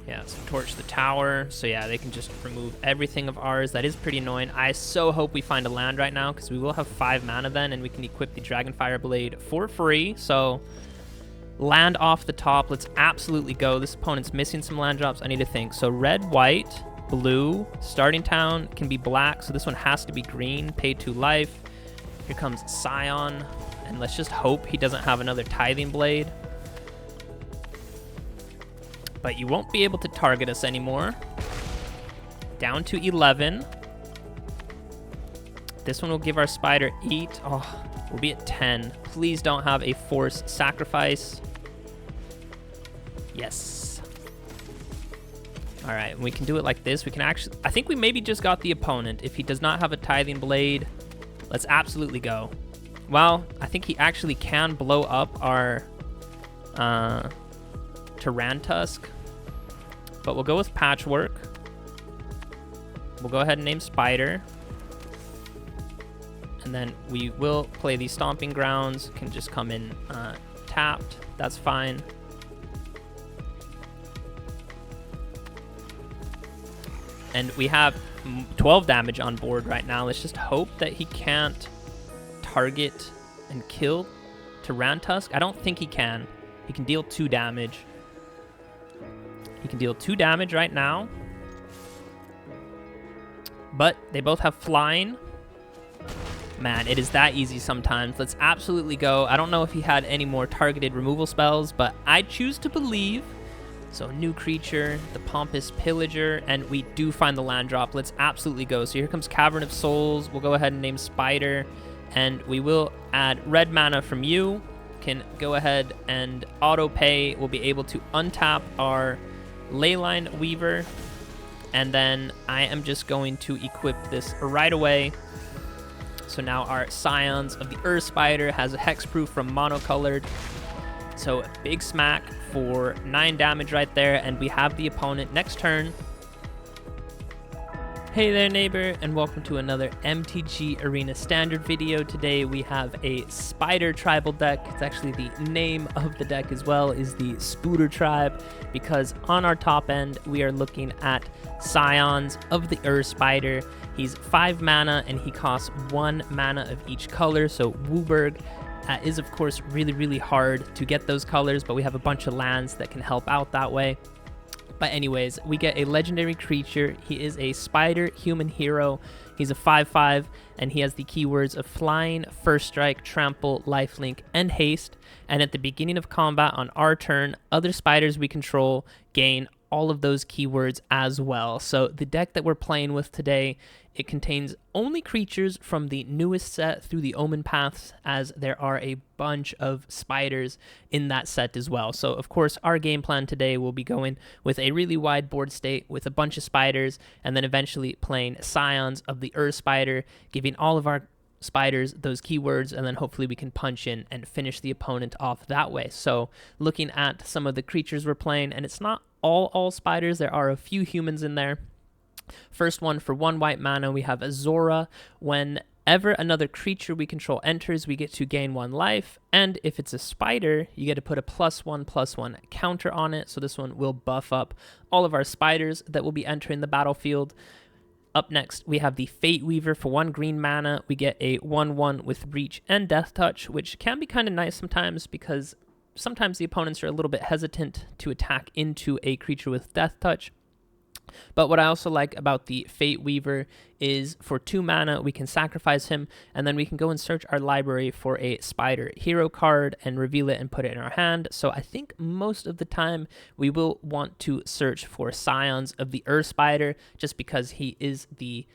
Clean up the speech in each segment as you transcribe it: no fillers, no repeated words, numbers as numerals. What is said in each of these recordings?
Yeah, so torch the tower. So yeah, they can just remove everything of ours. That is pretty annoying. I so hope we find a land right now, because we will have 5 mana then, and we can equip the Dragonfire Blade for free. So land off the top. Let's absolutely go. This opponent's missing some land drops. I need to think. So red, white, blue. Starting town can be black, so this one has to be green. Pay 2 life. Here comes Scion. And let's just hope he doesn't have another Tithing Blade. But you won't be able to target us anymore. Down to 11. This one will give our spider 8. Oh, we'll be at 10. Please don't have a forced sacrifice. Yes. All right, we can do it like this. We can actually, I think we maybe just got the opponent. If he does not have a Tithing Blade, let's absolutely go. Well, I think he actually can blow up our Tarantusk, but we'll go with Patchwork. We'll go ahead and name Spider, and then we will play these Stomping Grounds. Can just come in tapped. That's fine. And we have 12 damage on board right now. Let's just hope that he can't target and kill Tarantusk. I don't think he can. He can deal 2 damage. He can deal 2 damage right now. But they both have flying. Man, it is that easy sometimes. Let's absolutely go. I don't know if he had any more targeted removal spells, but I choose to believe. So new creature, the Pompous Pillager, and we do find the land drop. Let's absolutely go. So here comes Cavern of Souls. We'll go ahead and name Spider, and we will add red mana from you. Can go ahead and auto pay. We'll be able to untap our Leyline Weaver, and then I am just going to equip this right away. So now our Scions of the Earth Spider has a hexproof from monocolored. So a big smack for 9 damage right there, and we have the opponent next turn. Hey there, neighbor, and welcome to another MTG Arena Standard video. Today we have a Spider tribal deck. It's actually the name of the deck as well, is the Spooder Tribe, because on our top end we are looking at Scions of the Earth Spider. He's 5 mana and he costs 1 mana of each color, so WUBRG is of course really hard to get those colors, but we have a bunch of lands that can help out that way. But anyways, we get a legendary creature. He is a spider human hero. He's a 5/5, and he has the keywords of flying, first strike, trample, lifelink, and haste. And at the beginning of combat on our turn, other spiders we control gain all of those keywords as well. So the deck that we're playing with today, it contains only creatures from the newest set through the Omen Paths, as there are a bunch of spiders in that set as well. So of course our game plan today will be going with a really wide board state with a bunch of spiders, and then eventually playing Scions of the Earth Spider, giving all of our spiders those keywords, and then hopefully we can punch in and finish the opponent off that way. So looking at some of the creatures we're playing, and it's not all spiders, there are a few humans in there. First one, for 1 white mana, we have a Zora. Whenever another creature we control enters, we get to gain 1 life, and if it's a spider, you get to put a +1/+1 counter on it. So this one will buff up all of our spiders that will be entering the battlefield. Up next, we have the Fateweaver. For 1 green mana, we get a 1/1 with Reach and Death Touch, which can be kind of nice sometimes, because sometimes the opponents are a little bit hesitant to attack into a creature with Death Touch. But what I also like about the Fateweaver is for 2 mana, we can sacrifice him, and then we can go and search our library for a spider hero card and reveal it and put it in our hand. So I think most of the time we will want to search for Scions of the Earth Spider, just because he is the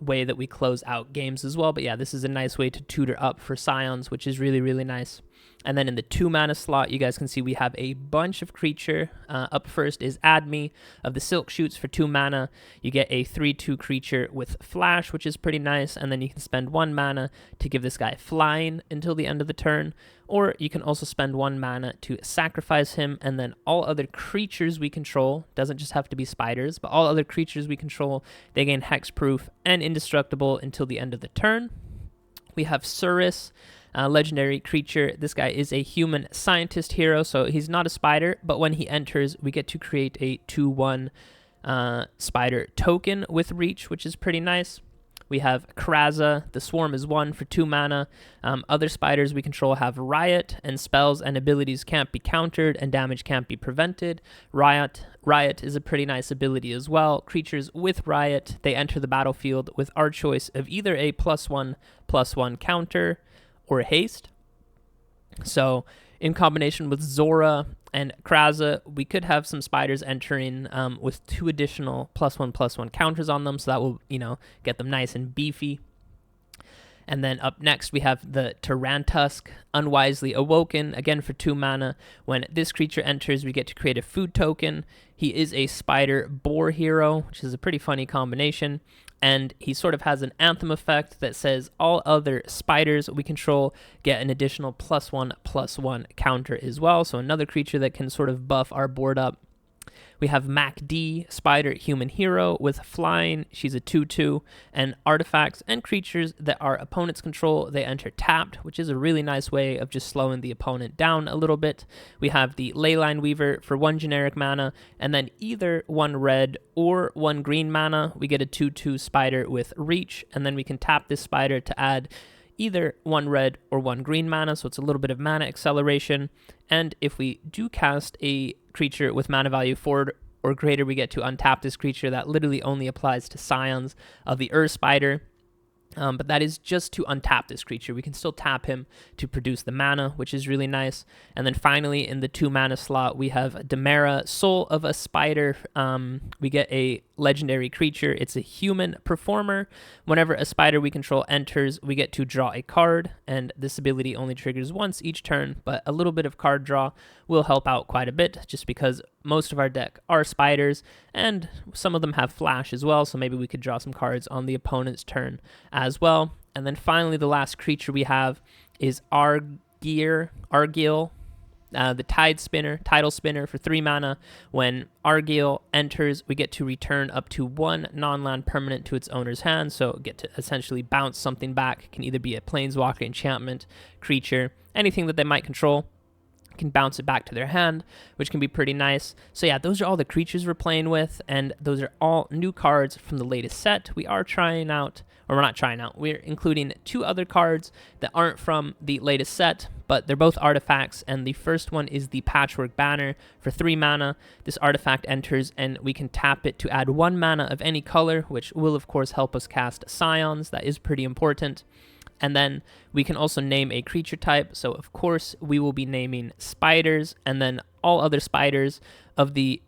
way that we close out games as well. But yeah, this is a nice way to tutor up for Scions, which is really nice. And then in the 2 mana slot, you guys can see we have a bunch of creature. Up first is Ademi of the Silkchutes. For 2 mana, you get a 3/2 creature with Flash, which is pretty nice. And then you can spend 1 mana to give this guy flying until the end of the turn. Or you can also spend 1 mana to sacrifice him, and then all other creatures we control, doesn't just have to be spiders, but all other creatures we control, they gain hexproof and indestructible until the end of the turn. We have Surris. legendary creature. This guy is a human scientist hero, so he's not a spider, but when he enters, we get to create a 2/1 spider token with reach, which is pretty nice. We have Kraza. The swarm is 1 for 2 mana. Other spiders we control have Riot, and spells and abilities can't be countered, and damage can't be prevented. Riot is a pretty nice ability as well. Creatures with Riot, they enter the battlefield with our choice of either a +1/+1 counter or haste. So in combination with Zora and Kraza, we could have some spiders entering with 2 additional +1/+1 counters on them, so that will, get them nice and beefy. And then up next, we have the Tarantusk, Unwisely Awoken, again for 2 mana. When this creature enters, we get to create a food token. He is a spider boar hero, which is a pretty funny combination. And he sort of has an anthem effect that says all other spiders we control get an additional +1/+1 counter as well. So another creature that can sort of buff our board up. We have Makdee, spider human hero with flying. She's a 2/2, and artifacts and creatures that our opponents control, they enter tapped, which is a really nice way of just slowing the opponent down a little bit. We have the Leyline Weaver for 1 generic mana, and then either 1 red or 1 green mana, we get a 2/2 spider with reach, and then we can tap this spider to add either 1 red or 1 green mana, so it's a little bit of mana acceleration. And if we do cast a creature with mana value 4 or greater, we get to untap this creature. That literally only applies to Scions of the Spider. But that is just to untap this creature. We can still tap him to produce the mana, which is really nice. And then finally, in the 2 mana slot, we have Demera, Soul of a Spider. We get a legendary creature. It's a human performer. Whenever a spider we control enters, we get to draw a card, and this ability only triggers once each turn, but a little bit of card draw will help out quite a bit, just because most of our deck are spiders, and some of them have flash as well, so maybe we could draw some cards on the opponent's turn as well. And then finally, the last creature we have is Argyr, the Tidal Spinner for 3 mana. When Argyr enters, we get to return up to 1 non-land permanent to its owner's hand, so get to essentially bounce something back. It can either be a planeswalker, enchantment, creature, anything that they might control can bounce it back to their hand, which can be pretty nice. So yeah, those are all the creatures we're playing with, and those are all new cards from the latest set. We are trying out, or we're not trying out, we're including 2 other cards that aren't from the latest set, but they're both artifacts, and the first one is the Patchwork Banner for 3 mana. This artifact enters, and we can tap it to add 1 mana of any color, which will of course help us cast Scions. That is pretty important. And then we can also name a creature type. So of course we will be naming spiders, and then all other spiders of the,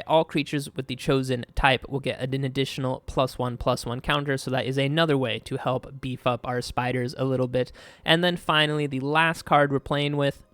all creatures with the chosen type will get an additional +1/+1 counter. So that is another way to help beef up our spiders a little bit. And then finally, the last card we're playing with,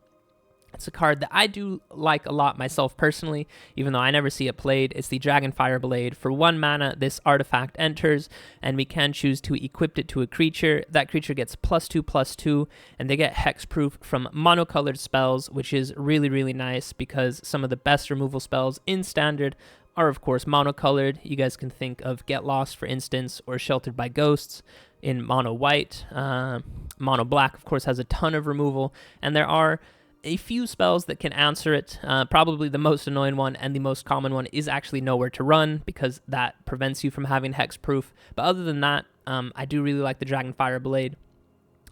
it's a card that I do like a lot myself personally, even though I never see it played. It's the Dragonfire Blade. For 1 mana, this artifact enters, and we can choose to equip it to a creature. That creature gets +2/+2, and they get hexproof from monocolored spells, which is really, really nice, because some of the best removal spells in Standard are, of course, monocolored. You guys can think of Get Lost, for instance, or Sheltered by Ghosts in mono white. Mono black, of course, has a ton of removal, and there are a few spells that can answer it. Probably the most annoying one and the most common one is actually Nowhere to Run, because that prevents you from having hexproof. But other than that, I do really like the Dragonfire Blade.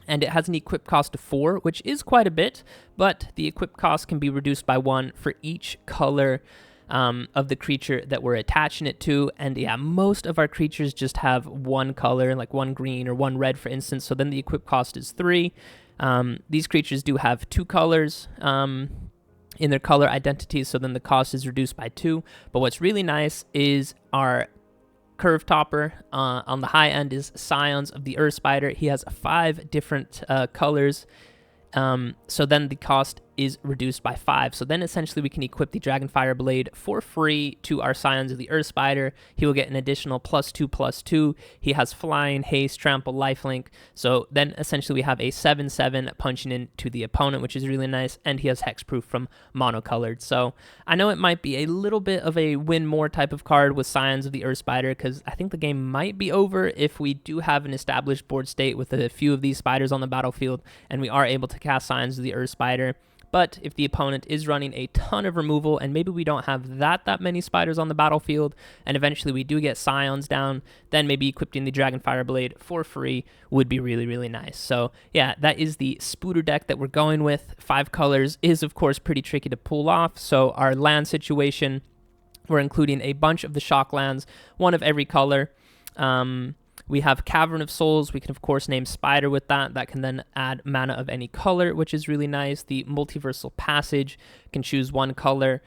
And it has an equip cost of 4, which is quite a bit, but the equip cost can be reduced by 1 for each color of the creature that we're attaching it to. And yeah, most of our creatures just have 1 color, like 1 green or 1 red, for instance, so then the equip cost is 3. These creatures do have 2 colors in their color identities, so then the cost is reduced by 2. But what's really nice is our curve topper. On the high end is Scions of the Spider. He has 5 different colors. So then the cost is reduced by 5. So then essentially we can equip the Dragonfire Blade for free to our Scions of the Earth Spider. He will get an additional +2/+2. He has flying, haste, trample, lifelink. So then essentially we have a 7/7 punching into the opponent, which is really nice. And he has hexproof from monocolored. So I know it might be a little bit of a win more type of card with Scions of the Earth Spider, because I think the game might be over if we do have an established board state with a few of these spiders on the battlefield and we are able to cast Scions of the Earth Spider. But if the opponent is running a ton of removal and maybe we don't have that many spiders on the battlefield and eventually we do get Scions down, then maybe equipping the Dragonfire Blade for free would be really, really nice. So yeah, that is the Spooter deck that we're going with. 5 colors is of course pretty tricky to pull off. So our land situation, we're including a bunch of the shock lands, one of every color. We have Cavern of Souls. We can, of course, name Spider with that. That can then add mana of any color, which is really nice. The Multiversal Passage can choose one color,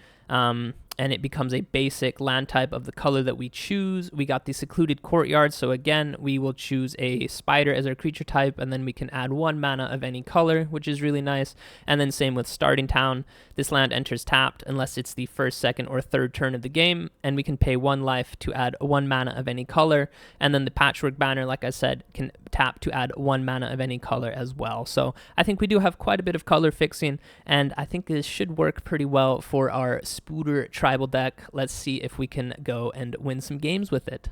and it becomes a basic land type of the color that we choose. We got the Secluded Courtyard, so again, we will choose a spider as our creature type, and then we can add 1 mana of any color, which is really nice. And then same with Starting Town. This land enters tapped unless it's the first, second, or third turn of the game, and we can pay 1 life to add 1 mana of any color. And then the Patchwork Banner, like I said, can tap to add 1 mana of any color as well. So I think we do have quite a bit of color fixing, and I think this should work pretty well for our Spooter tribal deck. Let's see if we can go and win some games with it.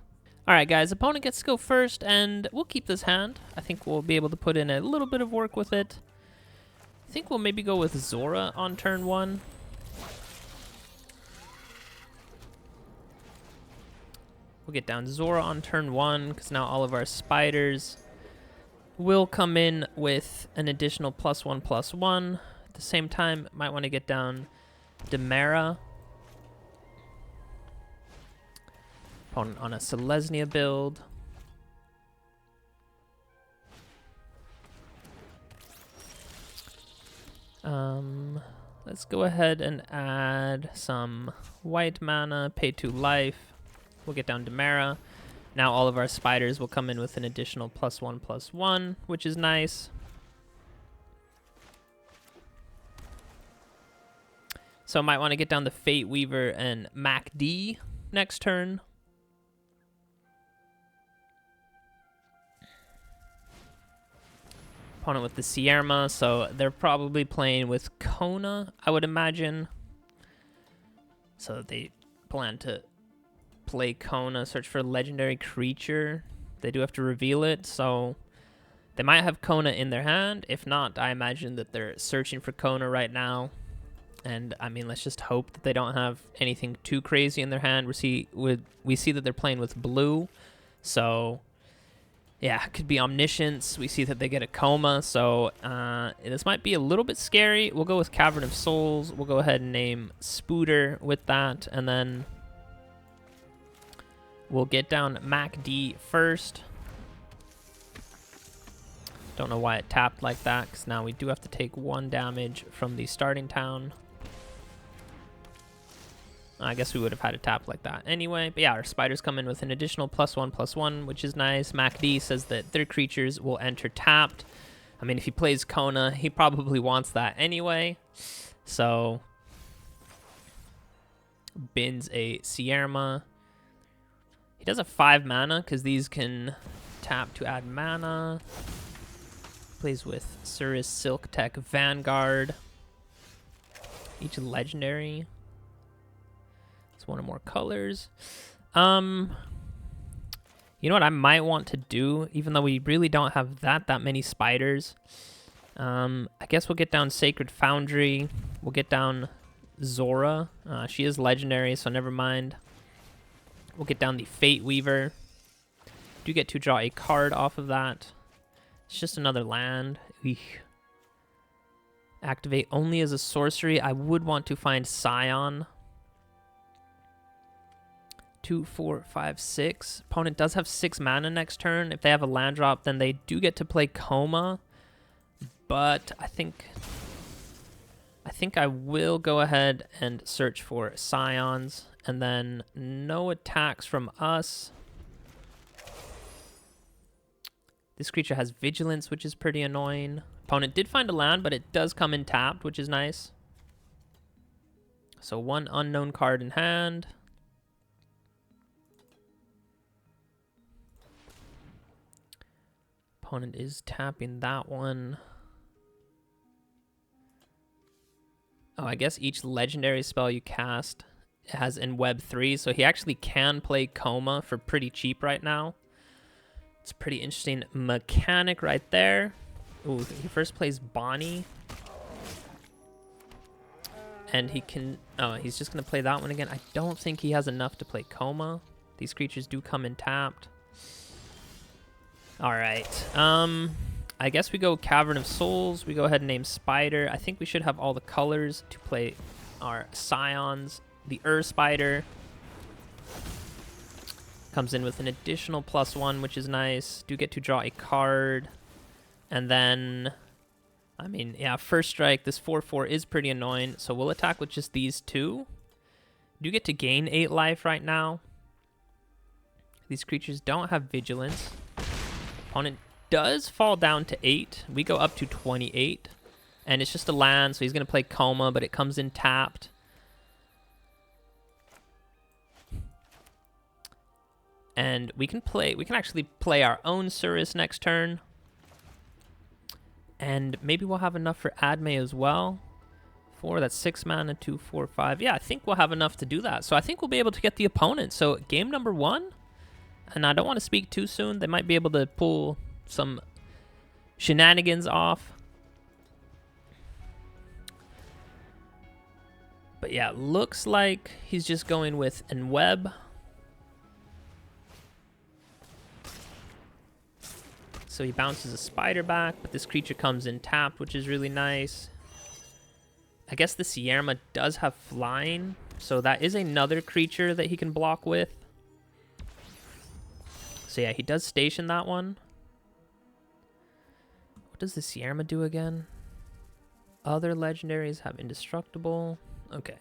Alright guys, opponent gets to go first, and we'll keep this hand. I think we'll be able to put in a little bit of work with it. I think we'll maybe go with Zora on turn 1. We'll get down Zora on turn 1, because now all of our spiders will come in with an additional +1/+1. At the same time, might want to get down Demera. Opponent on a Selesnya build. Let's go ahead and add some white mana, pay 2 life. We'll get down Demera. Now all of our spiders will come in with an additional +1/+1, which is nice. So I might want to get down the Fateweaver and Makdee next turn. Opponent with the Sierma, so they're probably playing with Kona, I would imagine. So they plan to play Kona, search for a legendary creature. They do have to reveal it, so they might have Kona in their hand. If not, I imagine that they're searching for Kona right now. And I mean, let's just hope that they don't have anything too crazy in their hand. We see that they're playing with blue, so yeah, it could be Omniscience. We see that they get a Coma, so this might be a little bit scary. We'll go with Cavern of Souls. We'll go ahead and name Spooter with that, and then we'll get down Makdee first. Don't know why it tapped like that, because now we do have to take 1 damage from the Starting Town. I guess we would have had a tap like that anyway. But yeah, our spiders come in with an additional +1/+1, which is nice. Makdee says that their creatures will enter tapped. I mean, if he plays Kona, he probably wants that anyway. So bins a Sierma. He does have 5 mana, because these can tap to add mana. Plays with Surris, Silk Tech, Vanguard. Each legendary. It's 1 or more colors. You know what I might want to do, even though we really don't have that many spiders. I guess we'll get down Sacred Foundry. We'll get down Zora. She is legendary, so never mind. We'll get down the Fateweaver. Do get to draw a card off of that. It's just another land. Eek. Activate only as a sorcery. I would want to find Scion. 2, 4, 5, 6. Opponent does have 6 mana next turn. If they have a land drop, then they do get to play Coma. But I think I will go ahead and search for Scions. And then no attacks from us. This creature has Vigilance, which is pretty annoying. Opponent did find a land, but it does come in tapped, which is nice. So 1 unknown card in hand. Opponent is tapping that one. Oh, I guess each legendary spell you cast has in Web 3, so he actually can play Coma for pretty cheap right now. It's a pretty interesting mechanic right there. Ooh, he first plays Bonnie. And he can... Oh, he's just going to play that one again. I don't think he has enough to play Coma. These creatures do come in tapped. All right. I guess we go Cavern of Souls. We go ahead and name Spider. I think we should have all the colors to play our Scions. The Spider comes in with an additional +1, which is nice. Do get to draw a card. And then, I mean, yeah, first strike. This 4/4 is pretty annoying. So we'll attack with just these two. Do get to gain 8 life right now. These creatures don't have vigilance. Opponent does fall down to 8. We go up to 28. And it's just a land, so he's going to play Coma, but it comes in tapped. And we can actually play our own Surris next turn. And maybe we'll have enough for Ademi as well. 4, that's 6 mana, 2, 4, 5. Yeah, I think we'll have enough to do that. So I think we'll be able to get the opponent. So game number 1. And I don't want to speak too soon. They might be able to pull some shenanigans off. But yeah, looks like he's just going with Enweb. So he bounces a Spider back, but this creature comes in tapped, which is really nice. I guess the Sierra does have flying, so that is another creature that he can block with. So yeah, he does station that one. What does the Sierra do again? Other legendaries have indestructible. Okay.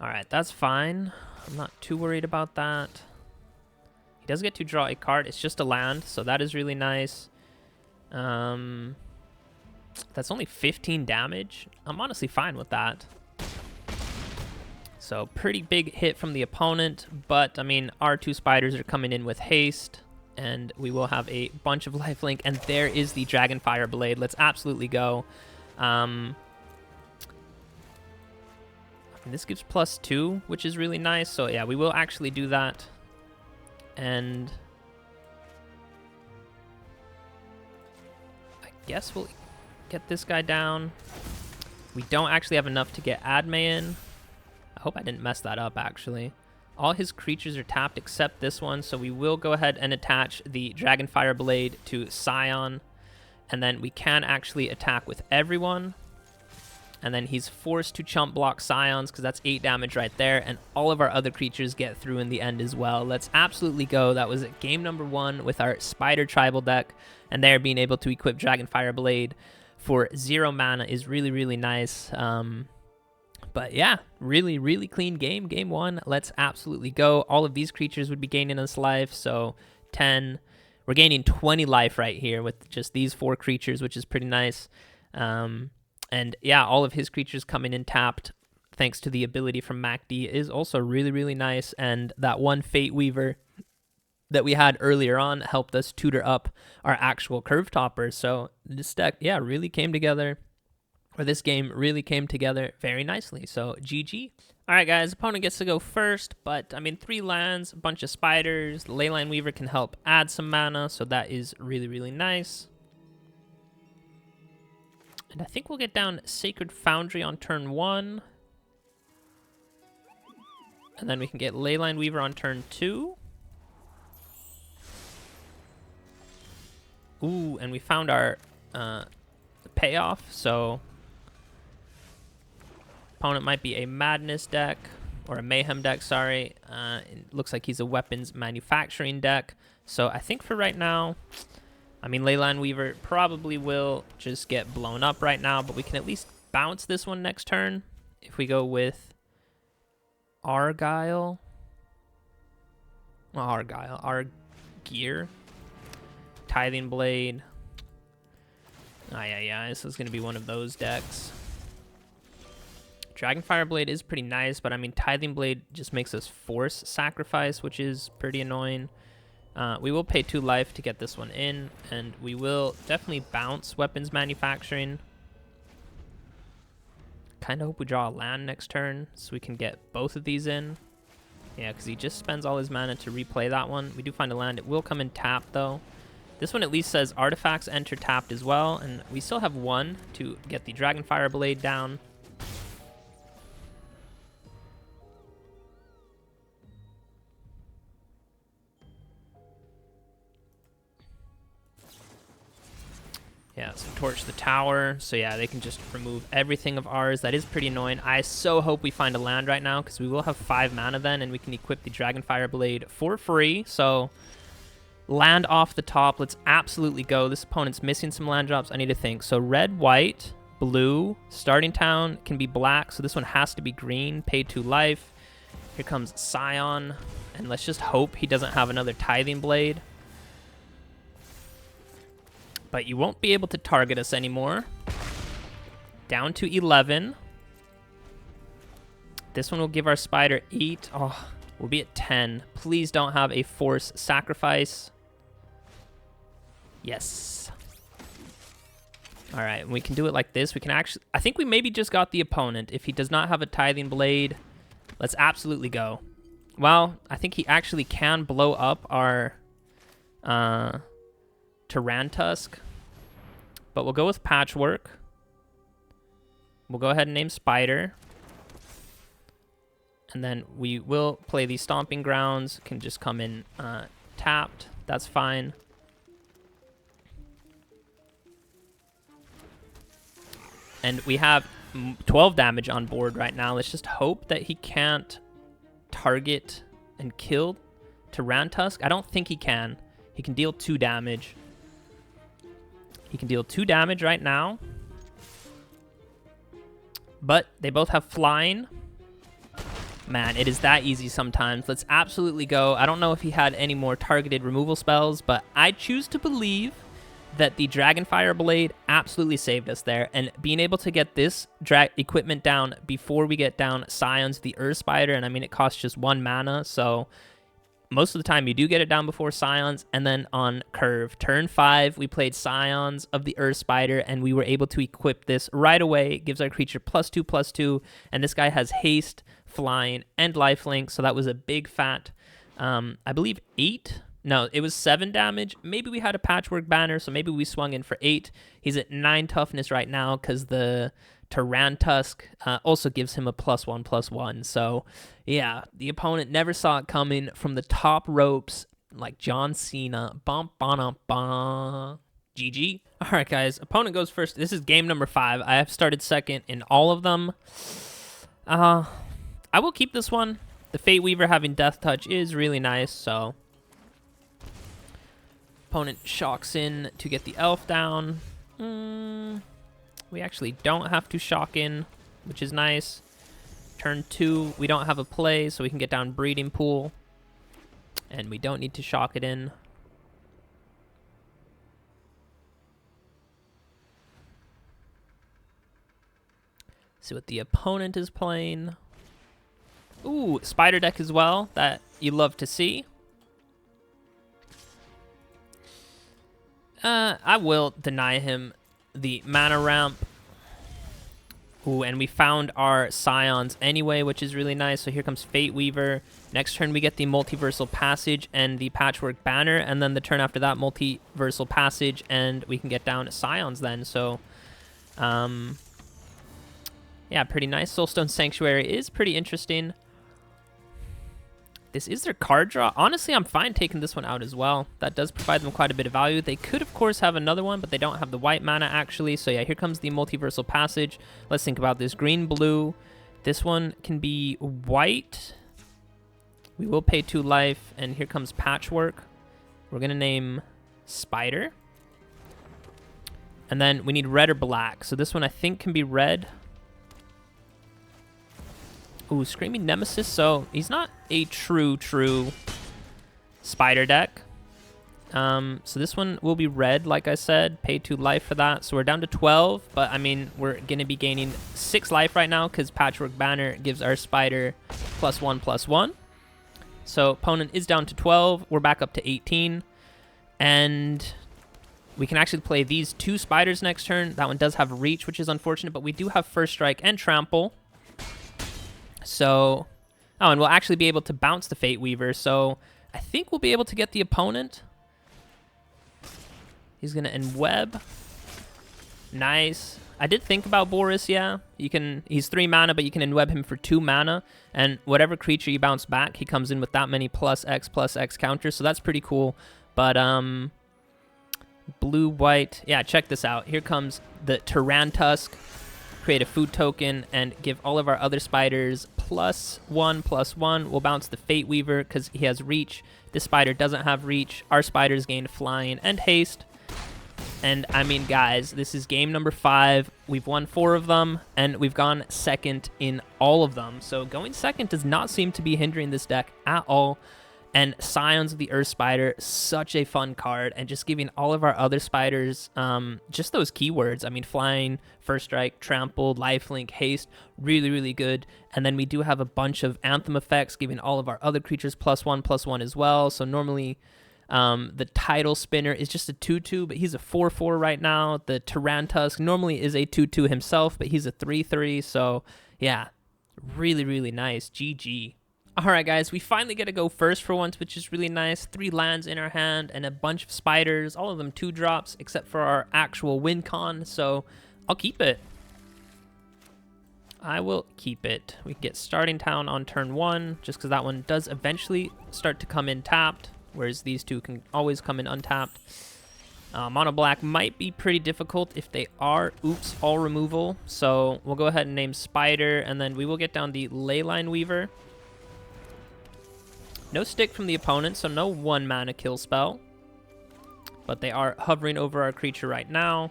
Alright, that's fine. I'm not too worried about that. He does get to draw a card. It's just a land, so that is really nice. That's only 15 damage. I'm honestly fine with that. So pretty big hit from the opponent, but I mean, our 2 spiders are coming in with haste, and we will have a bunch of lifelink, and there is the Dragonfire Blade. Let's absolutely go. This gives +2, which is really nice. So yeah, we will actually do that. And I guess we'll get this guy down. We don't actually have enough to get Ademi in. I hope I didn't mess that up, actually. All his creatures are tapped except this one, so we will go ahead and attach the Dragonfire Blade to Scion. And then we can actually attack with everyone. And then he's forced to chump block Scions, because that's 8 damage right there. And all of our other creatures get through in the end as well. Let's absolutely go. That was game number 1 with our Spider Tribal deck. And there, being able to equip Dragonfire Blade for 0 mana is really, really nice. But yeah, really, really clean game. Game 1, let's absolutely go. All of these creatures would be gaining us life. So 10. We're gaining 20 life right here with just these 4 creatures, which is pretty nice. And yeah, all of his creatures coming in tapped, thanks to the ability from Makdee, is also really, really nice. And that one Fateweaver that we had earlier on helped us tutor up our actual curve toppers. So this deck, yeah, really came together, or this game really came together very nicely. So GG. All right, guys, opponent gets to go first, but I mean, 3 lands, a bunch of spiders. The Leyline Weaver can help add some mana, so that is really, really nice. And I think we'll get down Sacred Foundry on turn 1. And then we can get Leyline Weaver on turn 2. Ooh, and we found our payoff, so opponent might be a Madness deck, or a Mayhem deck, sorry. It looks like he's a weapons manufacturing deck. So I think for right now, I mean, Leyline Weaver probably will just get blown up right now, but we can at least bounce this one next turn. If we go with Argyr, Tithing Blade. Yeah. This is going to be one of those decks. Dragonfire Blade is pretty nice, but I mean, Tithing Blade just makes us force sacrifice, which is pretty annoying. We will pay 2 life to get this one in, and we will definitely bounce Weapons Manufacturing. Kind of hope we draw a land next turn so we can get both of these in. Yeah, because he just spends all his mana to replay that one. We do find a land. It will come in tapped, though. This one at least says artifacts enter tapped as well, and we still have 1 to get the Dragonfire Blade down. Yeah, so torch the tower. So yeah, they can just remove everything of ours. That is pretty annoying. I so hope we find a land right now, because we will have 5 mana then, and we can equip the Dragonfire Blade for free. So land off the top. Let's absolutely go. This opponent's missing some land drops. I need to think. So red, white, blue. Starting town can be black, so this one has to be green. Pay 2 life. Here comes Scion, and let's just hope he doesn't have another Tithing Blade. But you won't be able to target us anymore. Down to 11. This one will give our spider 8. Oh, we'll be at 10. Please don't have a force sacrifice. Yes. All right, we can do it like this. We can actually... I think we maybe just got the opponent. If he does not have a Tithing Blade, let's absolutely go. Well, I think he actually can blow up our... Tarantusk, but we'll go with Patchwork. We'll go ahead and name Spider, and then we will play these Stomping Grounds. Can just come in tapped. That's fine. And we have 12 damage on board right now. Let's just hope that he can't target and kill Tarantusk. I don't think he can. He can deal 2 damage. He can deal 2 damage right now. But they both have flying. Man, it is that easy sometimes. Let's absolutely go. I don't know if he had any more targeted removal spells, but I choose to believe that the Dragonfire Blade absolutely saved us there. And being able to get this equipment down before we get down Scions, the Earth Spider, and I mean, it costs just 1 mana, so... most of the time, you do get it down before Scions, and then on curve. Turn 5, we played Scions of the Earth Spider, and we were able to equip this right away. It gives our creature +2/+2, and this guy has haste, flying, and lifelink, so that was a big fat, I believe 8? No, it was 7 damage. Maybe we had a Patchwork Banner, so maybe we swung in for 8. He's at 9 toughness right now, because the Tarantusk also gives him a +1/+1. So, yeah, the opponent never saw it coming from the top ropes, like John Cena. Bum, ba, ba. GG. All right, guys. Opponent goes first. This is game number 5. I have started second in all of them. I will keep this one. The Fateweaver having Death Touch is really nice, so... opponent shocks in to get the elf down. We actually don't have to shock in, which is nice. Turn 2, we don't have a play, so we can get down Breeding Pool. And we don't need to shock it in. See what the opponent is playing. Ooh, Spider deck as well, that you love to see. I will deny him the mana ramp. Ooh, and we found our Scions anyway, which is really nice. So here comes Fateweaver. Next turn, we get the Multiversal Passage and the Patchwork Banner. And then the turn after that, Multiversal Passage, and we can get down Scions then. So, yeah, pretty nice. Soulstone Sanctuary is pretty interesting. This is their card draw. Honestly, I'm fine taking this one out as well. That does provide them quite a bit of value. They could, of course, have another one, but they don't have the white mana, actually. So, yeah, here comes the Multiversal Passage. Let's think about this. Green, blue. This one can be white. We will pay 2 life. And here comes Patchwork. We're going to name Spider. And then we need red or black. So this one, I think, can be red. Ooh, Screaming Nemesis. So he's not a true Spider deck. So this one will be red, like I said. Pay 2 life for that. So we're down to 12, but I mean, we're going to be gaining 6 life right now because Patchwork Banner gives our spider +1/+1. So opponent is down to 12. We're back up to 18. And we can actually play these 2 spiders next turn. That one does have reach, which is unfortunate, but we do have first strike and trample. So, oh, and we'll actually be able to bounce the Fateweaver. So I think we'll be able to get the opponent. He's going to enweb. Nice. I did think about Boris, yeah. You can. He's 3 mana, but you can enweb him for 2 mana. And whatever creature you bounce back, he comes in with that many +X counters. So that's pretty cool. But, blue, white. Yeah, check this out. Here comes the Tarantusk. Create a food token and give all of our other spiders +1/+1. We'll bounce the Fateweaver because he has reach. This spider doesn't have reach. Our spiders gain flying and haste. And I mean, guys, this is game number 5. We've won 4 of them, and we've gone second in all of them. So going second does not seem to be hindering this deck at all. And Scions of the Earth Spider, such a fun card, and just giving all of our other spiders just those keywords. I mean, flying, first strike, trample, lifelink, haste, really, really good. And then we do have a bunch of Anthem effects, giving all of our other creatures +1/+1 as well. So normally the Tidal Spinner is just a 2/2, but he's a 4/4 right now. The Tarantusk normally is a 2/2 himself, but he's a 3/3. So yeah, really, really nice. GG. All right, guys, we finally get to go first for once, which is really nice. 3 lands in our hand and a bunch of spiders, all of them 2-drops, except for our actual win con, so I'll keep it. I will keep it. We can get Starting Town on turn 1, just because that one does eventually start to come in tapped, whereas these 2 can always come in untapped. Mono black might be pretty difficult if they are, all removal, so we'll go ahead and name Spider, and then we will get down the Leyline Weaver. No stick from the opponent, so no 1 mana kill spell. But they are hovering over our creature right now.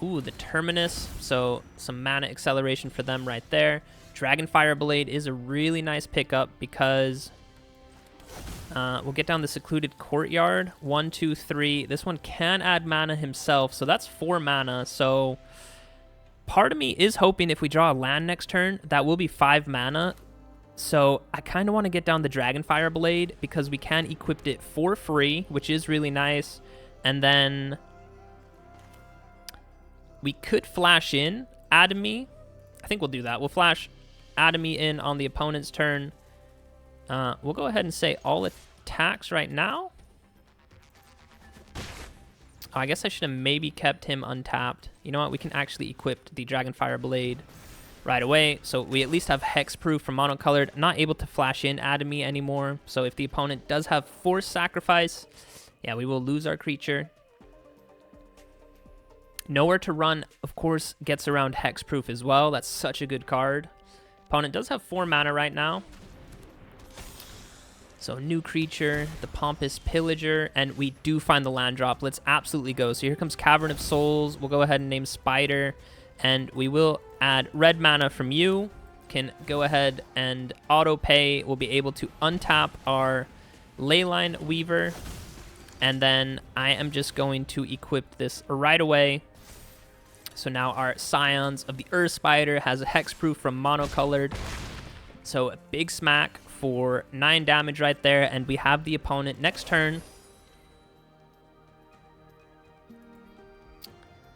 Ooh, the Terminus, so some mana acceleration for them right there. Dragonfire Blade is a really nice pickup because we'll get down the Secluded Courtyard. 1, 2, 3. This one can add mana himself, so that's 4 mana. So part of me is hoping if we draw a land next turn, that will be 5 mana. So I kind of want to get down the Dragonfire Blade because we can equip it for free, which is really nice. And then we could flash in Ademi. I think we'll do that. We'll flash Ademi in on the opponent's turn. We'll go ahead and say all attacks right now. Oh, I guess I should have maybe kept him untapped. You know what? We can actually equip the Dragonfire Blade right away, so we at least have hexproof from monocolored. Not able to flash in Ademi anymore, so if the opponent does have forced sacrifice, yeah, we will lose our creature. Nowhere to Run, of course, gets around hexproof as well. That's such a good card. Opponent does have 4 mana right now. So new creature, the Pompous Pillager, and we do find the land drop. Let's absolutely go. So here comes Cavern of Souls. We'll go ahead and name Spider, and we will add red mana from you. Can go ahead and auto pay. We'll be able to untap our Leyline Weaver, and then I am just going to equip this right away. So now our Scions of the Earth Spider has a hexproof from monocolored. So a big smack for 9 damage right there, and we have the opponent next turn.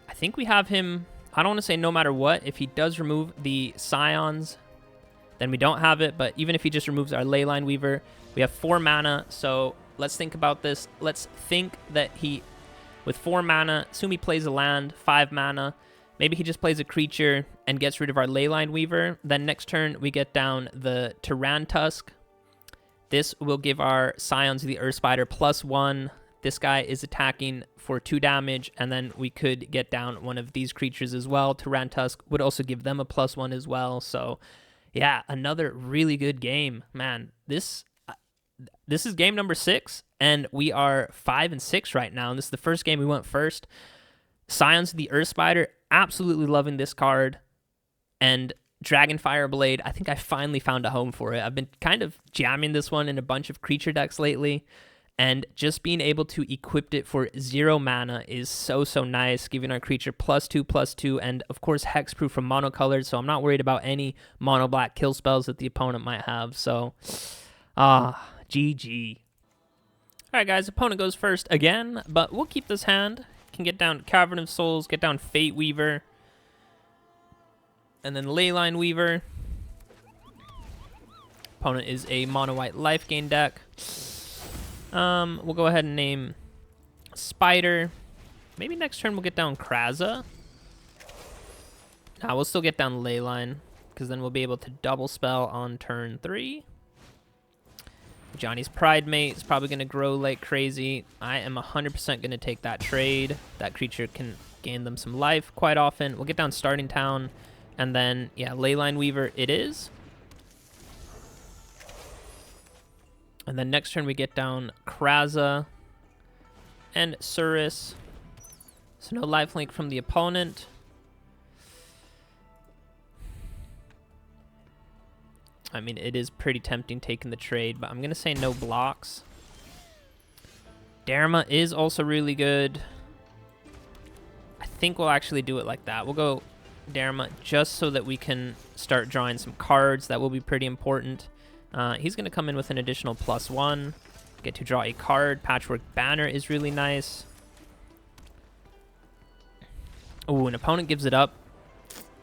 I think we have him. I don't want to say no matter what. If he does remove the Scions, then we don't have it. But even if he just removes our Leyline Weaver, we have 4 mana. So let's think about this. Let's think that he, with 4 mana, assume he plays a land, 5 mana. Maybe he just plays a creature and gets rid of our Leyline Weaver. Then next turn, we get down the Tarantusk. This will give our Scions of the Earth Spider +1. This guy is attacking for 2 damage, and then we could get down one of these creatures as well. Tarantusk would also give them a +1 as well. So, yeah, another really good game. Man, this is game number 6, and we are 5 and 6 right now. And this is the first game we went first. Scions of the Earth Spider, absolutely loving this card. And Dragonfire Blade, I think I finally found a home for it. I've been kind of jamming this one in a bunch of creature decks lately. And just being able to equip it for 0 mana is so nice, giving our creature +2/+2, and of course hexproof from monocolored, so I'm not worried about any mono black kill spells that the opponent might have. So, GG. Alright guys, opponent goes first again, but we'll keep this hand. Can get down Cavern of Souls, get down Fateweaver, and then Leyline Weaver. Opponent is a mono-white life gain deck. We'll go ahead and name Spider. Maybe next turn we'll get down Kraza. We'll still get down Leyline, because then we'll be able to double spell on turn 3. Johnny's Pridemate is probably going to grow like crazy. I am 100% going to take that trade. That creature can gain them some life quite often. We'll get down Starting Town, and then, yeah, Leyline Weaver it is. And then next turn we get down Kraza and Surris. So no lifelink from the opponent. I mean, it is pretty tempting taking the trade, but I'm going to say no blocks. Demera is also really good. I think we'll actually do it like that. We'll go Demera just so that we can start drawing some cards. That will be pretty important. He's going to come in with an additional +1. Get to draw a card. Patchwork Banner is really nice. Oh, an opponent gives it up.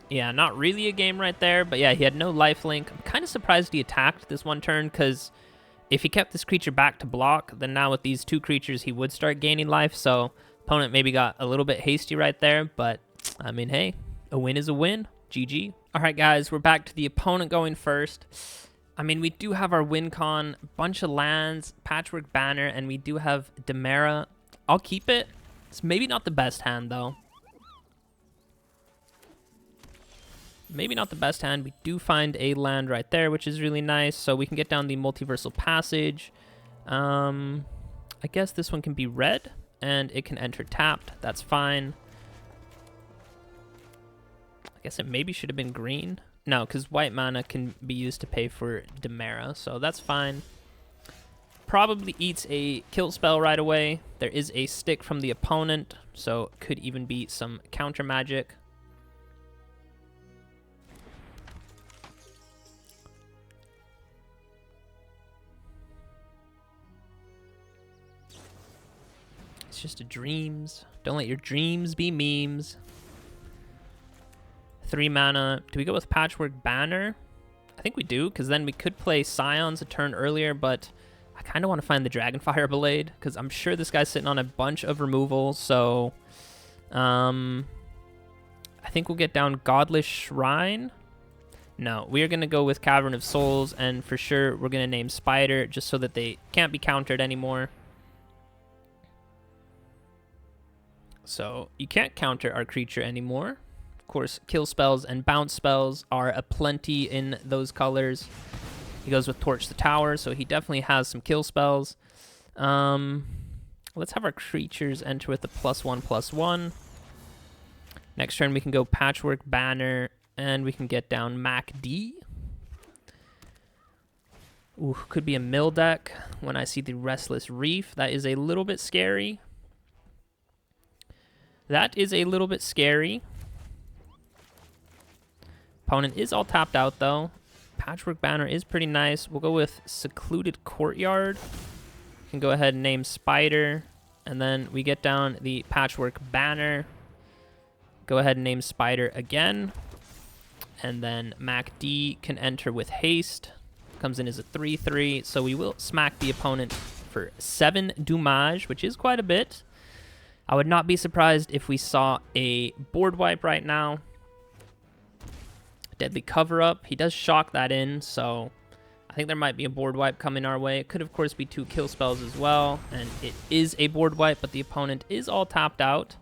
Yeah, not really a game right there, but yeah, he had no lifelink. I'm kind of surprised he attacked this one turn, because if he kept this creature back to block, then now with these 2 creatures, he would start gaining life, so opponent maybe got a little bit hasty right there, but I mean, hey, a win is a win. GG. All right, guys, we're back to the opponent going first. I mean, we do have our win con, bunch of lands, Patchwork Banner, and we do have Demera. I'll keep it. It's maybe not the best hand, though. Maybe not the best hand. We do find a land right there, which is really nice. So we can get down the Multiversal Passage. I guess this one can be red, and it can enter tapped. That's fine. I guess it maybe should have been green. No, because white mana can be used to pay for Demera, so that's fine. Probably eats a kill spell right away. There is a stick from the opponent, so could even be some counter magic. It's just a dreams. Don't let your dreams be memes. 3 mana. Do we go with Patchwork Banner? I think we do, because then we could play Scions a turn earlier, but I kind of want to find the Dragonfire Blade, because I'm sure this guy's sitting on a bunch of removal, so I think we'll get down Godless Shrine. No, we are going to go with Cavern of Souls, and for sure we're going to name Spider, just so that they can't be countered anymore. So you can't counter our creature anymore. Of course, kill spells and bounce spells are aplenty in those colors. He goes with Torch the Tower, so he definitely has some kill spells. Let's have our creatures enter with a +1/+1. Next turn we can go Patchwork Banner, and we can get down Makdee. Ooh, could be a mill deck when I see the Restless Reef. That is a little bit scary. That is a little bit scary. Opponent is all tapped out, though. Patchwork Banner is pretty nice. We'll go with Secluded Courtyard. We can go ahead and name Spider. And then we get down the Patchwork Banner. Go ahead and name Spider again. And then Makdee can enter with haste. Comes in as a 3/3. So we will smack the opponent for 7 damage, which is quite a bit. I would not be surprised if we saw a board wipe right now. Deadly Cover Up. He does shock that in, so I think there might be a board wipe coming our way. It could, of course, be 2 kill spells as well, and it is a board wipe, but the opponent is all tapped out.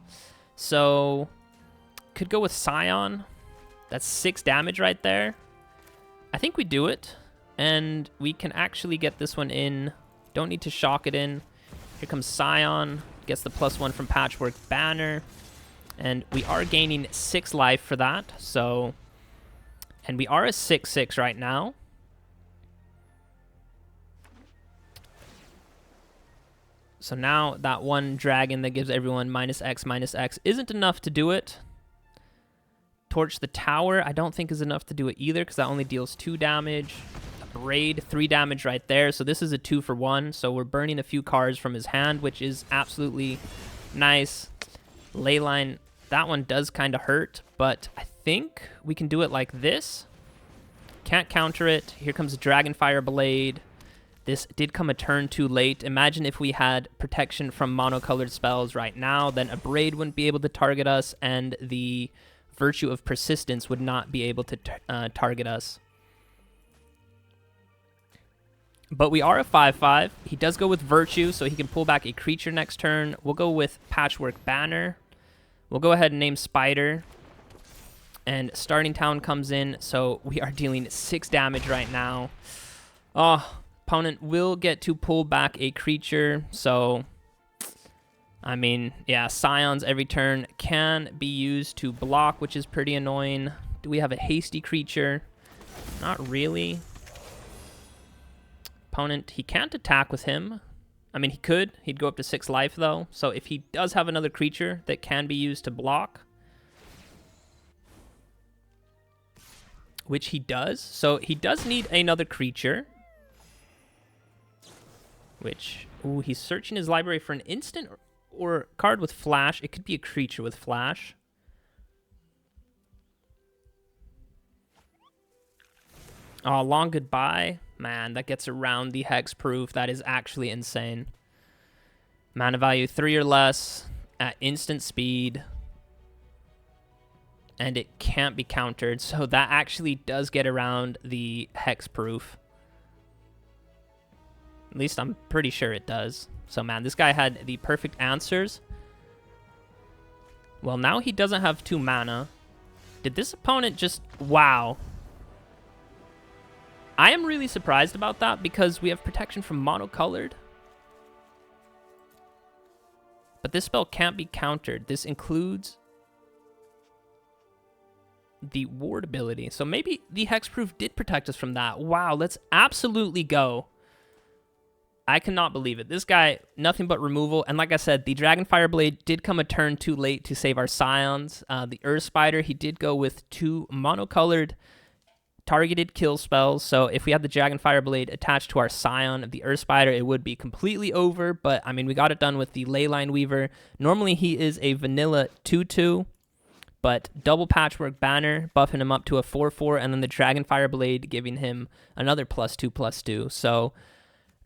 So could go with Scion. That's 6 damage right there. I think we do it, and we can actually get this one in. Don't need to shock it in. Here comes Scion. Gets the +1 from Patchwork Banner. And we are gaining 6 life for that. So, and we are a 6/6 right now. So now that one dragon that gives everyone -X isn't enough to do it. Torch the tower, I don't think is enough to do it either, because that only deals 2 damage. A braid, 3 damage right there. So this is a 2 for 1. So we're burning a few cards from his hand, which is absolutely nice. Leyline, that one does kind of hurt, but I think we can do it like this. Can't counter it. Here comes Dragonfire Blade. This did come a turn too late. Imagine if we had protection from monocolored spells right now, then a Braid wouldn't be able to target us, and the Virtue of Persistence would not be able to target us. But we are a 5/5. He does go with Virtue, so he can pull back a creature next turn. We'll go with Patchwork Banner. We'll go ahead and name Spider. And Starting Town comes in, so we are dealing 6 damage right now. Oh, opponent will get to pull back a creature, so I mean, yeah, Scions every turn can be used to block, which is pretty annoying. Do we have a hasty creature? Not really. Opponent, he can't attack with him. I mean, he could. He'd go up to 6 life, though. So if he does have another creature that can be used to block, which he does. So he does need another creature. Which, ooh, he's searching his library for an instant or card with flash. It could be a creature with flash. Oh, Long Goodbye. Man, that gets around the hexproof. That is actually insane. Mana value 3 or less at instant speed. And it can't be countered. So that actually does get around the hexproof. At least I'm pretty sure it does. So, man, this guy had the perfect answers. Well, now he doesn't have 2 mana. Did this opponent just... Wow. I am really surprised about that because we have protection from monocolored. But this spell can't be countered. This includes the ward ability. So maybe the hexproof did protect us from that. Wow, let's absolutely go. I cannot believe it. This guy, nothing but removal. And like I said, the Dragonfire Blade did come a turn too late to save our Scions. The Earth Spider, he did go with 2 monocolored targeted kill spells. So if we had the Dragonfire Blade attached to our Scion of the Earth Spider, it would be completely over. But, I mean, we got it done with the Leyline Weaver. Normally, he is a vanilla 2/2. But double Patchwork Banner, buffing him up to a 4/4. And then the Dragonfire Blade giving him another +2/+2. So...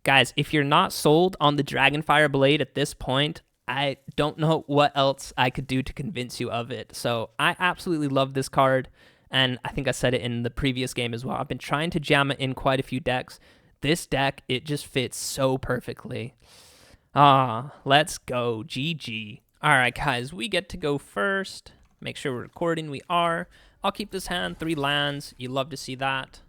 guys, if you're not sold on the Dragonfire Blade at this point, I don't know what else I could do to convince you of it. So I absolutely love this card, and I think I said it in the previous game as well. I've been trying to jam it in quite a few decks. This deck, it just fits so perfectly. Let's go. GG. All right, guys, we get to go first. Make sure we're recording. We are. I'll keep this hand 3 lands. You love to see that.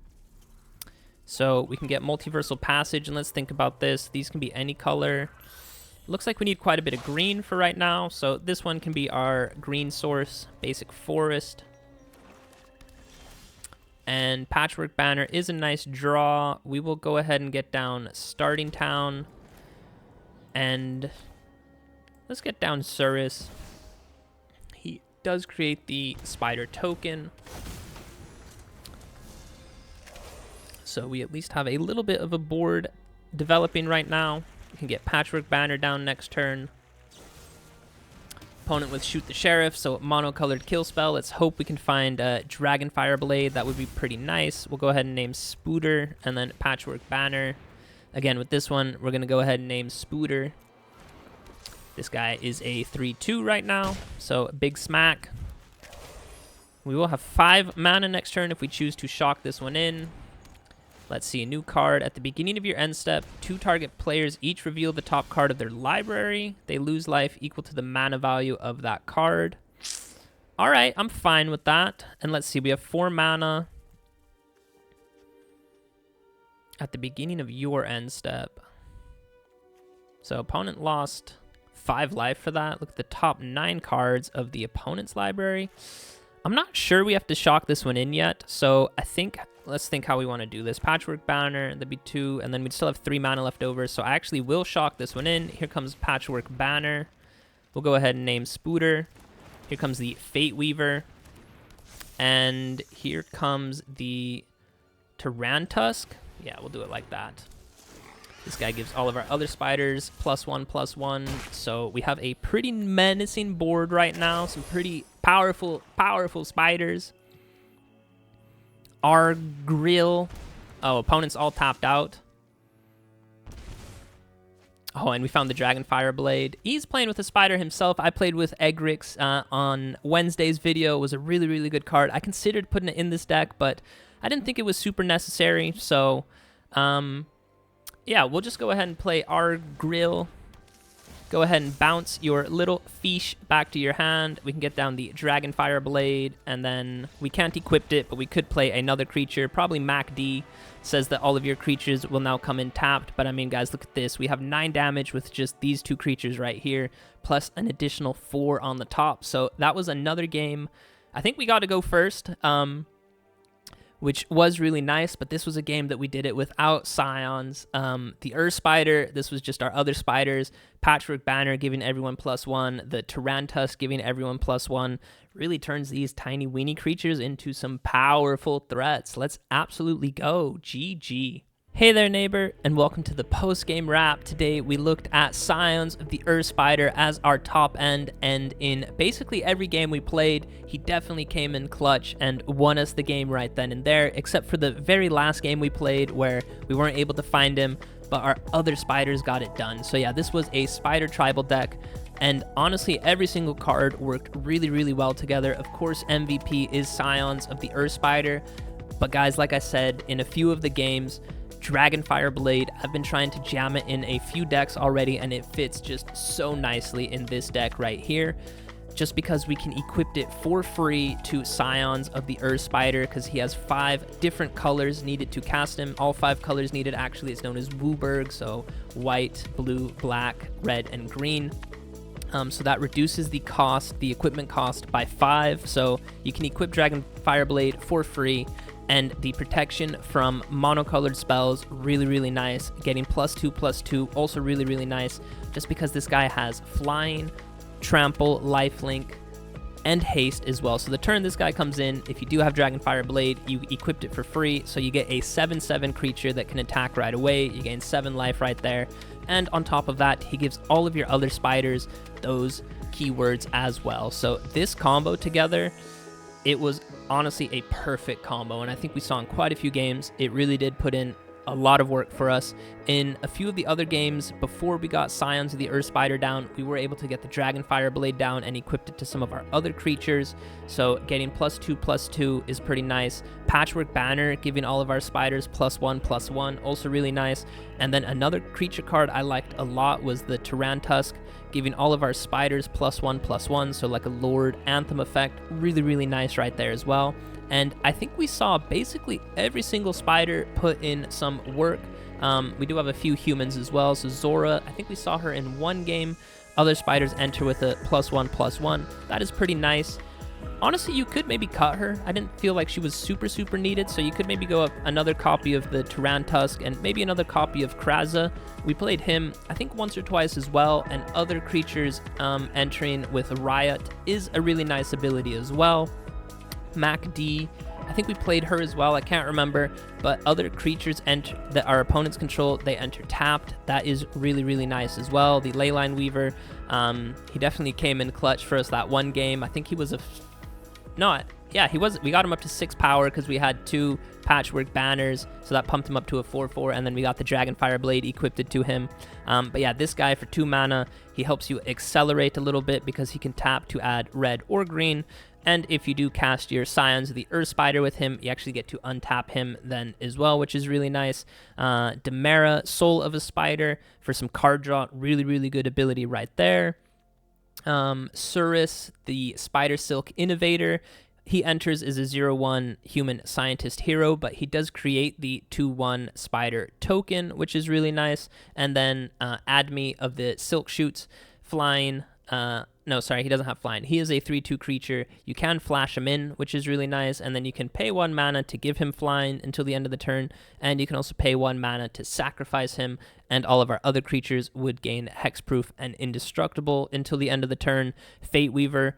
So we can get Multiversal Passage, and let's think about this. These can be any color. Looks like we need quite a bit of green for right now, so this one can be our green source, Basic Forest. And Patchwork Banner is a nice draw. We will go ahead and get down Starting Town. And let's get down Surris. He does create the Spider token. So we at least have a little bit of a board developing right now. We can get Patchwork Banner down next turn. Opponent with Shoot the Sheriff, so monocolored kill spell. Let's hope we can find Dragonfire Blade. That would be pretty nice. We'll go ahead and name Spooter and then Patchwork Banner. Again, with this one, we're going to go ahead and name Spooter. This guy is a 3/2 right now, so big smack. We will have 5 mana next turn if we choose to shock this one in. Let's see, a new card. At the beginning of your end step, 2 target players each reveal the top card of their library. They lose life equal to the mana value of that card. All right, I'm fine with that. And let's see, we have 4 mana at the beginning of your end step. So opponent lost 5 life for that. Look at the top 9 cards of the opponent's library. I'm not sure we have to shock this one in yet, so I think let's think how we want to do this. Patchwork Banner, that'd be 2, and then we'd still have 3 mana left over. So I actually will shock this one in. Here comes Patchwork Banner. We'll go ahead and name Spooter. Here comes the Fateweaver. And here comes the Tarantusk. Yeah, we'll do it like that. This guy gives all of our other spiders +1/+1. So we have a pretty menacing board right now. Some pretty powerful spiders. Argyr. Oh, opponents all tapped out. Oh, and we found the Dragonfire Blade. He's playing with a spider himself. I played with Egrix on Wednesday's video. It was a really, really good card. I considered putting it in this deck, but I didn't think it was super necessary. So, yeah, we'll just go ahead and play Argyr. Go ahead and bounce your little fish back to your hand. We can get down the Dragonfire Blade, and then we can't equip it, but we could play another creature. Probably Makdee. Says that all of your creatures will now come in tapped, but I mean, guys, look at this. We have 9 damage with just these 2 creatures right here, plus an additional 4 on the top. So that was another game. I think we got to go first, which was really nice, but this was a game that we did it without Scions. The Spider, this was just our other spiders. Patchwork Banner giving everyone +1. The Tarantusk giving everyone +1. Really turns these tiny weenie creatures into some powerful threats. Let's absolutely go. GG. Hey there, neighbor, and welcome to the post-game wrap. Today we looked at Scions of the Spider as our top end, and in basically every game we played, he definitely came in clutch and won us the game right then and there, except for the very last game we played where we weren't able to find him, but our other spiders got it done. So yeah, this was a spider tribal deck, and honestly, every single card worked really, really well together. Of course, MVP is Scions of the Spider, but guys, like I said, in a few of the games, Dragonfire Blade, I've been trying to jam it in a few decks already, and it fits just so nicely in this deck right here, just because we can equip it for free to Scions of the Spider, because he has 5 different colors needed to cast him. All 5 colors needed, actually, it's known as Wooburg, so white, blue, black, red, and green. So that reduces the cost, the equipment cost, by 5, so you can equip Dragonfire Blade for free. And the protection from monocolored spells, really, really nice. Getting +2/+2, also really, really nice, just because this guy has flying, trample, lifelink, and haste as well. So the turn this guy comes in, if you do have Dragonfire Blade, you equipped it for free, so you get a 7/7 creature that can attack right away. You gain 7 life right there. And on top of that, he gives all of your other spiders those keywords as well. So this combo together, it was honestly a perfect combo, and I think we saw in quite a few games, it really did put in a lot of work for us. In a few of the other games, before we got Scions of the Spider down, we were able to get the Dragonfire Blade down and equipped it to some of our other creatures, so getting +2/+2 is pretty nice. Patchwork Banner, giving all of our spiders +1/+1, also really nice. And then another creature card I liked a lot was the Tarantusk, giving all of our spiders +1/+1, so like a Lord Anthem effect, really, really nice right there as well. And I think we saw basically every single spider put in some work. We do have a few humans as well. So Zora, I think we saw her in 1 game. Other spiders enter with a +1/+1. That is pretty nice. Honestly, you could maybe cut her. I didn't feel like she was super, super needed. So you could maybe go up another copy of the Tarantusk and maybe another copy of Kraza. We played him, I think, once or twice as well. And other creatures entering with a Riot is a really nice ability as well. Makdee, I think we played her as well, I can't remember, but other creatures enter that our opponents control, they enter tapped. That is really, really nice as well. The Leyline Weaver, he definitely came in clutch for us that 1 game. I think he was we got him up to 6 power because we had 2 Patchwork Banners, so that pumped him up to a 4/4, and then we got the Dragonfire Blade equipped it to him. But yeah, this guy for 2 mana, he helps you accelerate a little bit because he can tap to add red or green. And if you do cast your Scions of the Spider with him, you actually get to untap him then as well, which is really nice. Demera, Soul of a Spider, for some card draw. Really, really good ability right there. Surris, the Spidersilk Innovator. He enters as a 0/1 human scientist hero, but he does create the 2/1 spider token, which is really nice. And then Ademi of the Silkchutes, flying, No, sorry, he doesn't have flying. He is a 3/2 creature. You can flash him in, which is really nice, and then you can pay 1 mana to give him flying until the end of the turn, and you can also pay 1 mana to sacrifice him, and all of our other creatures would gain hexproof and indestructible until the end of the turn. Fateweaver.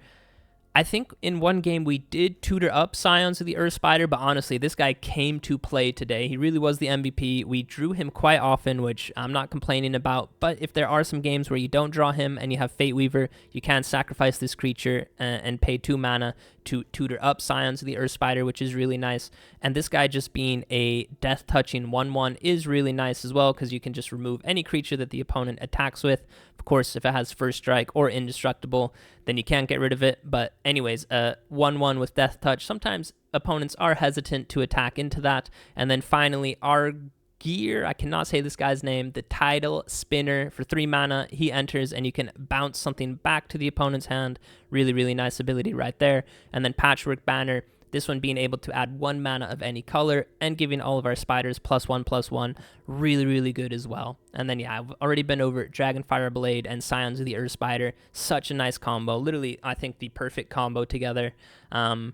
I think in one game we did tutor up Scions of the Earth Spider, but honestly, this guy came to play today. He really was the MVP. We drew him quite often, which I'm not complaining about, but if there are some games where you don't draw him and you have Fateweaver, you can sacrifice this creature and pay 2 mana to tutor up Scions of the Earth Spider, which is really nice. And this guy just being a death-touching 1/1 is really nice as well, because you can just remove any creature that the opponent attacks with. Of course, if it has First Strike or Indestructible, then you can't get rid of it. But anyways, 1/1 with Death Touch, sometimes opponents are hesitant to attack into that. And then finally, Argyr, I cannot say this guy's name, the Tidal Spinner for 3 mana. He enters and you can bounce something back to the opponent's hand. Really, really nice ability right there. And then Patchwork Banner, this one being able to add 1 mana of any color and giving all of our spiders +1/+1. Really, really good as well. And then, yeah, I've already been over Dragonfire Blade and Scions of the Earth Spider. Such a nice combo. Literally, I think the perfect combo together. And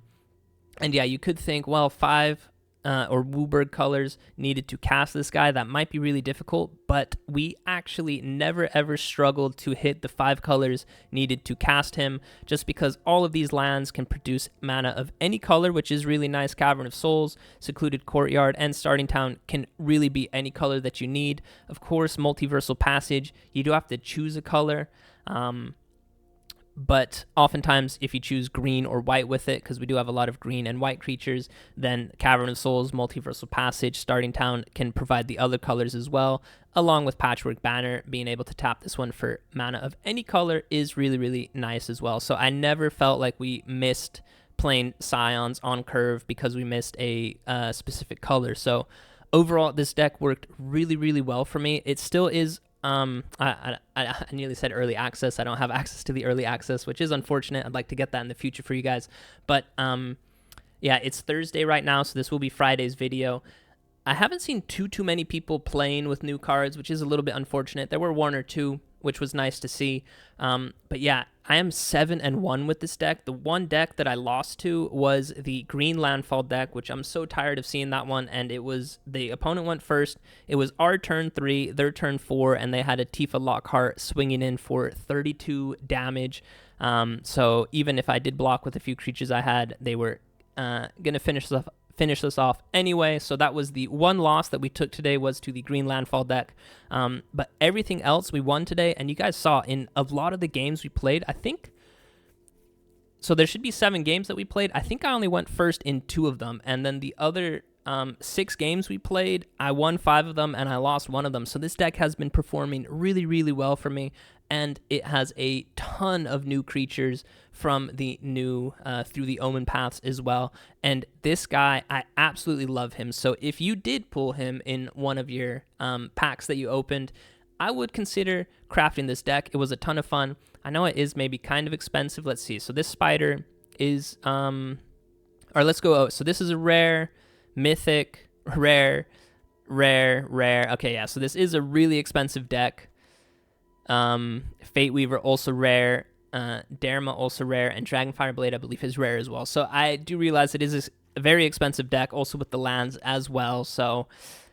yeah, you could think, well, 5 or Wooburg colors needed to cast this guy. That might be really difficult, but we actually never ever struggled to hit the 5 colors needed to cast him, just because all of these lands can produce mana of any color, which is really nice. Cavern of Souls, Secluded Courtyard, and Starting Town can really be any color that you need. Of course, Multiversal Passage, you do have to choose a color. But oftentimes, if you choose green or white with it, because we do have a lot of green and white creatures, then Cavern of Souls, Multiversal Passage, Starting Town can provide the other colors as well, along with Patchwork Banner. Being able to tap this one for mana of any color is really, really nice as well. So I never felt like we missed playing Scions on curve because we missed a specific color. So overall, this deck worked really, really well for me. It still is I nearly said early access. I don't have access to the early access, which is unfortunate. I'd like to get that in the future for you guys. But yeah, it's Thursday right now, so this will be Friday's video. I haven't seen too many people playing with new cards, which is a little bit unfortunate. There were 1 or 2, which was nice to see. But yeah, I am 7-1 with this deck. The one deck that I lost to was the green landfall deck, which I'm so tired of seeing that one. And it was, the opponent went first. It was our turn 3, their turn 4, and they had a Tifa Lockhart swinging in for 32 damage. So even if I did block with a few creatures I had, they were going to finish this off anyway. So that was the one loss that we took today, was to the green landfall deck. But everything else we won today, and you guys saw in a lot of the games we played, I think, so there should be 7 games that we played. I think I only went first in 2 of them, and then the other 6 games we played, I won 5 of them and I lost 1 of them. So this deck has been performing really, really well for me, and it has a ton of new creatures from the new through the Omen paths as well. And this guy, I absolutely love him. So if you did pull him in one of your packs that you opened, I would consider crafting this deck. It was a ton of fun. I know it is maybe kind of expensive. Let's see. So this spider is or let's go. So this is a rare, mythic, rare. Okay, yeah. So this is a really expensive deck. Fateweaver also rare. Demera also rare, and Dragonfire Blade I believe is rare as well. So I do realize it is a very expensive deck, also with the lands as well. So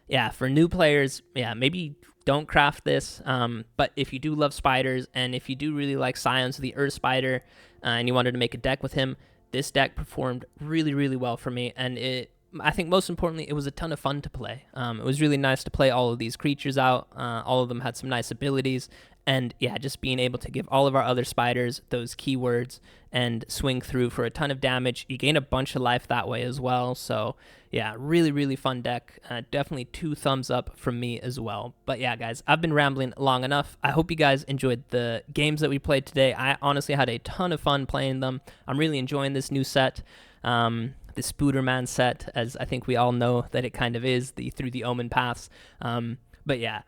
yeah, for new players, yeah, maybe don't craft this. But if you do love spiders, and if you do really like Scions of the Earth Spider, and you wanted to make a deck with him, this deck performed really, really well for me. And I think most importantly, it was a ton of fun to play. It was really nice to play all of these creatures out. All of them had some nice abilities. And yeah, just being able to give all of our other spiders those keywords and swing through for a ton of damage. You gain a bunch of life that way as well. So yeah, really, really fun deck. Definitely 2 thumbs up from me as well. But yeah, guys, I've been rambling long enough. I hope you guys enjoyed the games that we played today. I honestly had a ton of fun playing them. I'm really enjoying this new set. The Spooderman set, as I think we all know that it kind of is, through the Omen paths. But yeah,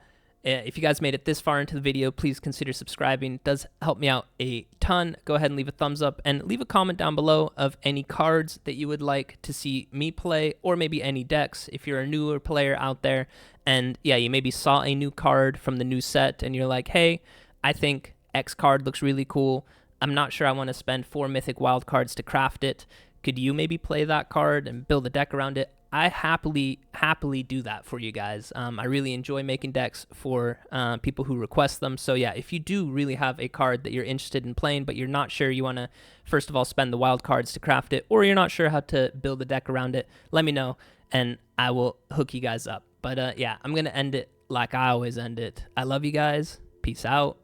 if you guys made it this far into the video, please consider subscribing. It does help me out a ton. Go ahead and leave a thumbs up and leave a comment down below of any cards that you would like to see me play, or maybe any decks if you're a newer player out there. And yeah, you maybe saw a new card from the new set and you're like, hey, I think X card looks really cool. I'm not sure I want to spend 4 mythic wild cards to craft it. Could you maybe play that card and build a deck around it? I happily do that for you guys. I really enjoy making decks for people who request them. So yeah, if you do really have a card that you're interested in playing, but you're not sure, you want to first of all spend the wild cards to craft it, or you're not sure how to build a deck around it, let me know and I will hook you guys up. But yeah, I'm going to end it like I always end it. I love you guys. Peace out.